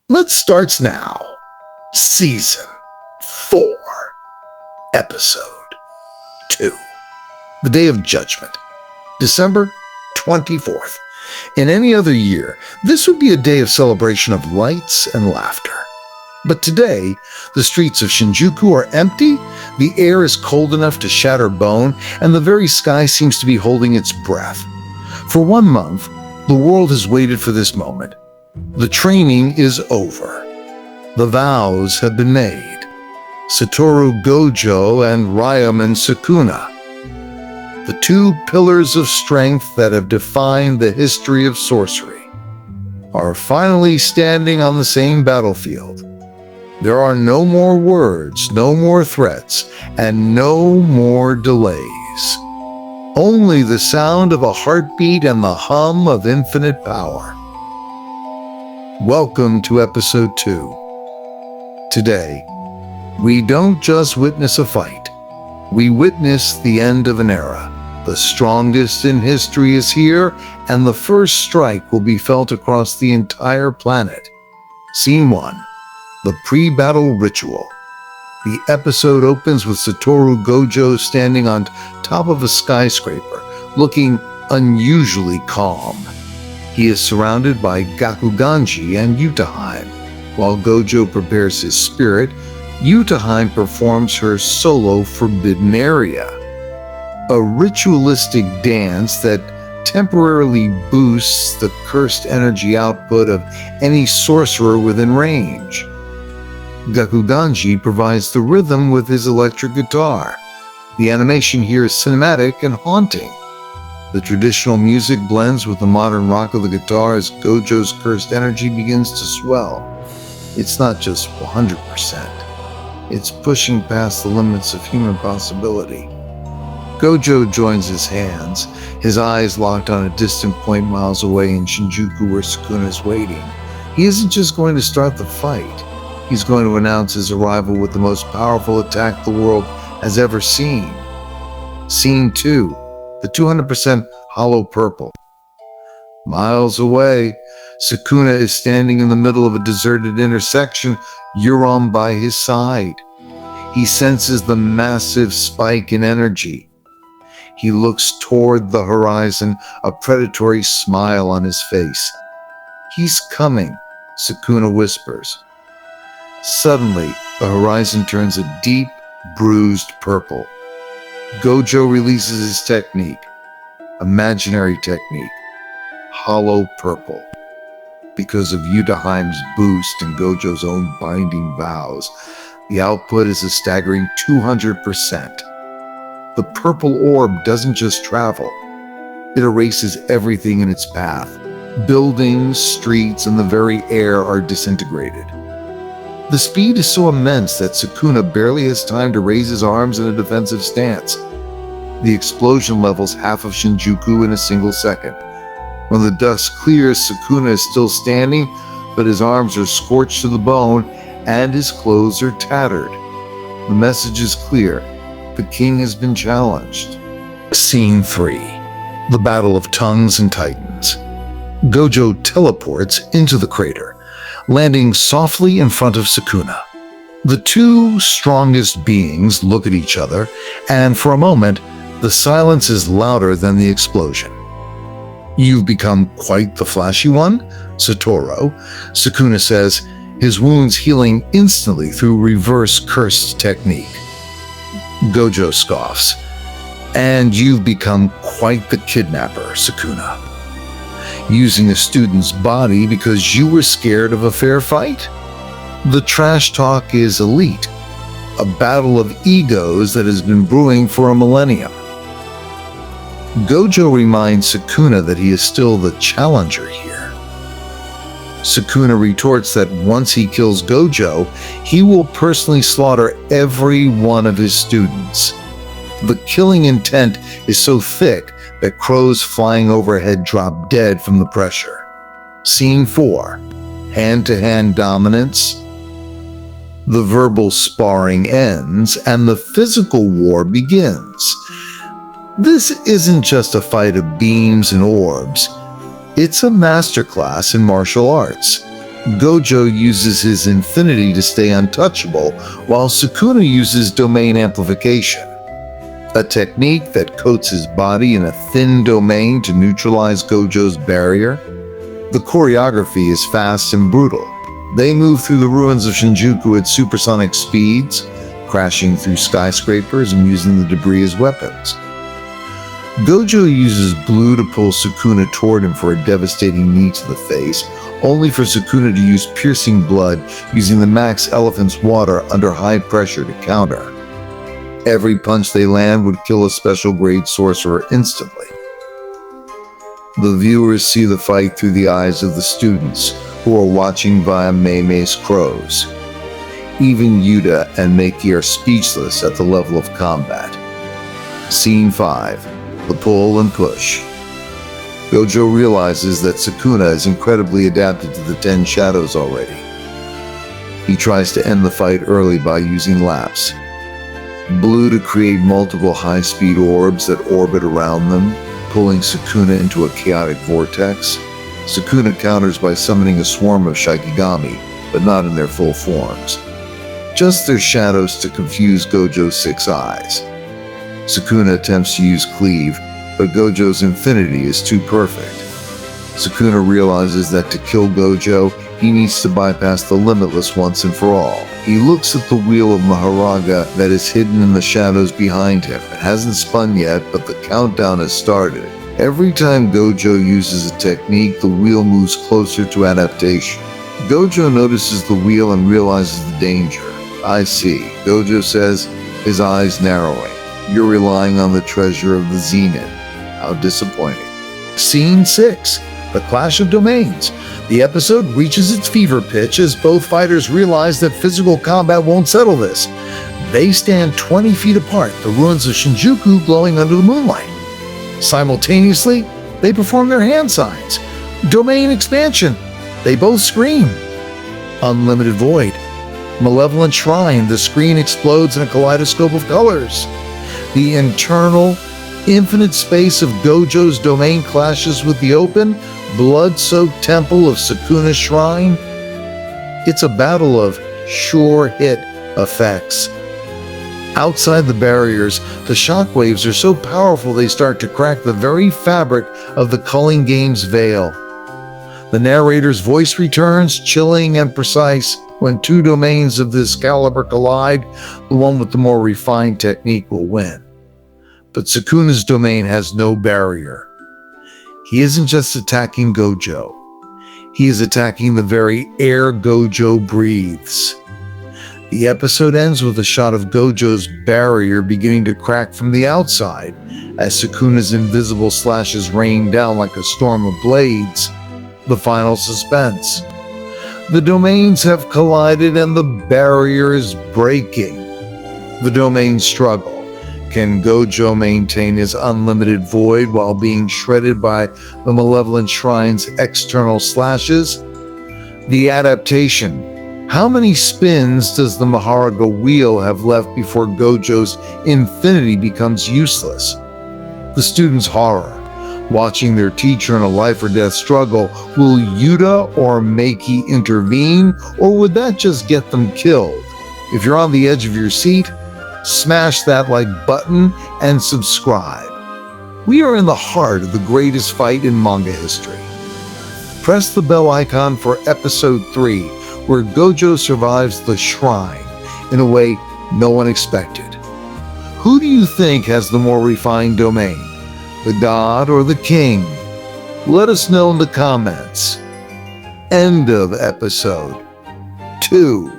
Let's start now. Season 4, Episode 2. The Day of Judgment, December 24th. In any other year, this would be a day of celebration of lights and laughter. But today, the streets of Shinjuku are empty, the air is cold enough to shatter bone, and the very sky seems to be holding its breath. For 1 month, the world has waited for this moment. The training is over. The vows have been made. Satoru Gojo and Ryomen Sukuna, the 2 pillars of strength that have defined the history of sorcery, are finally standing on the same battlefield. There are no more words, no more threats, and no more delays. Only the sound of a heartbeat and the hum of infinite power. Welcome to Episode 2. Today, we don't just witness a fight. We witness the end of an era. The strongest in history is here, and the first strike will be felt across the entire planet. Scene 1. The pre-battle ritual. The episode opens with Satoru Gojo standing on top of a skyscraper, looking unusually calm. He is surrounded by Gakuganji and Utahime. While Gojo prepares his spirit, Utahime performs her solo Forbidden Area, a ritualistic dance that temporarily boosts the cursed energy output of any sorcerer within range. Gakuganji provides the rhythm with his electric guitar. The animation here is cinematic and haunting. The traditional music blends with the modern rock of the guitar as Gojo's cursed energy begins to swell. It's not just 100%. It's pushing past the limits of human possibility. Gojo joins his hands, his eyes locked on a distant point miles away in Shinjuku where Sukuna is waiting. He isn't just going to start the fight. He's going to announce his arrival with the most powerful attack the world has ever seen. Scene 2. The 200% hollow purple. Miles away, Sukuna is standing in the middle of a deserted intersection, Euron by his side. He senses the massive spike in energy. He looks toward the horizon, a predatory smile on his face. "He's coming," Sukuna whispers. Suddenly, the horizon turns a deep, bruised purple. Gojo releases his technique, imaginary technique, hollow purple. Because of Utahime's boost and Gojo's own binding vows, the output is a staggering 200%. The purple orb doesn't just travel. It erases everything in its path. Buildings, streets, and the very air are disintegrated. The speed is so immense that Sukuna barely has time to raise his arms in a defensive stance. The explosion levels half of Shinjuku in a single second. When the dust clears, Sukuna is still standing, but his arms are scorched to the bone and his clothes are tattered. The message is clear. The king has been challenged. Scene 3. The Battle of Tongues and Titans. Gojo teleports into the crater, landing softly in front of Sukuna. The 2 strongest beings look at each other, and for a moment, the silence is louder than the explosion. "You've become quite the flashy one, Satoru," Sukuna says, his wounds healing instantly through reverse cursed technique. Gojo scoffs. "And you've become quite the kidnapper, Sukuna. Using a student's body because you were scared of a fair fight? The trash talk is elite, a battle of egos that has been brewing for a millennium." Gojo reminds Sukuna that he is still the challenger here. Sukuna retorts that once he kills Gojo, he will personally slaughter every one of his students. The killing intent is so thick that crows flying overhead drop dead from the pressure. Scene 4. Hand-to-hand dominance. The verbal sparring ends and the physical war begins. This isn't just a fight of beams and orbs. It's a masterclass in martial arts. Gojo uses his infinity to stay untouchable, while Sukuna uses domain amplification, a technique that coats his body in a thin domain to neutralize Gojo's barrier. The choreography is fast and brutal. They move through the ruins of Shinjuku at supersonic speeds, crashing through skyscrapers and using the debris as weapons. Gojo uses blue to pull Sukuna toward him for a devastating knee to the face, only for Sukuna to use piercing blood using the Max Elephant's water under high pressure to counter. Every punch they land would kill a special grade sorcerer instantly. The viewers see the fight through the eyes of the students, who are watching via Mei's crows. Even Yuta and Meiki are speechless at the level of combat. Scene 5. The Pull and Push. Gojo realizes that Sukuna is incredibly adapted to the 10 shadows already. He tries to end the fight early by using laps. Blue to create multiple high-speed orbs that orbit around them, pulling Sukuna into a chaotic vortex. Sukuna counters by summoning a swarm of Shikigami, but not in their full forms. Just their shadows to confuse Gojo's 6 eyes. Sukuna attempts to use Cleave, but Gojo's infinity is too perfect. Sukuna realizes that to kill Gojo, he needs to bypass the Limitless once and for all. He looks at the wheel of Maharaga that is hidden in the shadows behind him. It hasn't spun yet, but the countdown has started. Every time Gojo uses a technique, the wheel moves closer to adaptation. Gojo notices the wheel and realizes the danger. I see, Gojo says, his eyes narrowing. You're relying on the treasure of the Zenith. How disappointing. Scene 6. The Clash of Domains. The episode reaches its fever pitch as both fighters realize that physical combat won't settle this. They stand 20 feet apart, the ruins of Shinjuku glowing under the moonlight. Simultaneously, they perform their hand signs. Domain expansion. They both scream. Unlimited void. Malevolent shrine. The screen explodes in a kaleidoscope of colors. The internal, infinite space of Gojo's domain clashes with the open, blood-soaked temple of Sukuna's shrine. It's a battle of sure hit effects. Outside the barriers, the shockwaves are so powerful they start to crack the very fabric of the Culling Game's veil. The narrator's voice returns, chilling and precise. When two domains of this caliber collide, the one with the more refined technique will win. But Sukuna's domain has no barrier. He isn't just attacking Gojo. He is attacking the very air Gojo breathes. The episode ends with a shot of Gojo's barrier beginning to crack from the outside, as Sukuna's invisible slashes rain down like a storm of blades. The final suspense. The domains have collided and the barrier is breaking. The domains struggle. Can Gojo maintain his unlimited void while being shredded by the Malevolent Shrine's external slashes? The adaptation. How many spins does the Maharaga wheel have left before Gojo's infinity becomes useless? The students' horror. Watching their teacher in a life or death struggle, will Yuta or Meiki intervene, or would that just get them killed? If you're on the edge of your seat, smash that like button and subscribe. We are in the heart of the greatest fight in manga history. Press the bell icon for episode 3, where Gojo survives the shrine in a way no one expected. Who do you think has the more refined domain? The god or the king? Let us know in the comments. End of episode 2.